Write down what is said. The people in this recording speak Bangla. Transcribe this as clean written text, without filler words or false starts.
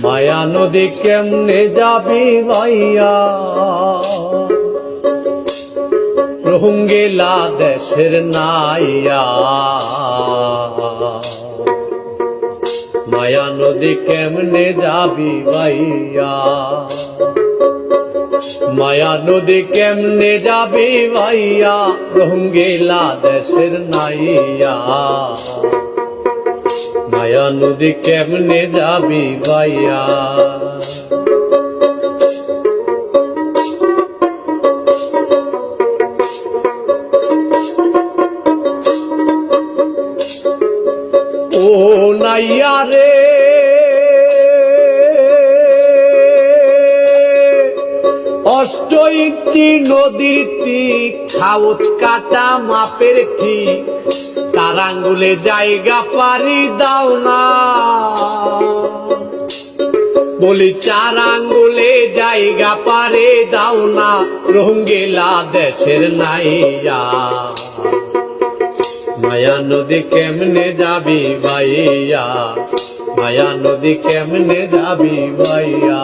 মায়া নদী কেমনে যাবি ভাইয়া, রোহিঙ্গা দেশের নাইয়া। মায়া নদী কেমনে যাবি ভাইয়া, মায়া নদী কেমনে যাবি ভাইয়া, রোহিঙ্গা দেশের নাইয়া। মায়া নদী কেমনে যাবি ভাইয়া। ও নাইয়া রে অষ্ট ইঞ্চি নদীর তীর, কাগজ কাটা মাপের ঠিক, 4 আঙ্গুলে জায়গা পারি দাও না। বলি 4 আঙ্গুলে জায়গা পারে দাও না, রোহিঙ্গা দেশের নাইয়া। মায়া নদী কেমনে যাবি ভাইয়া, মায়া নদী কেমনে যাবি ভাইয়া।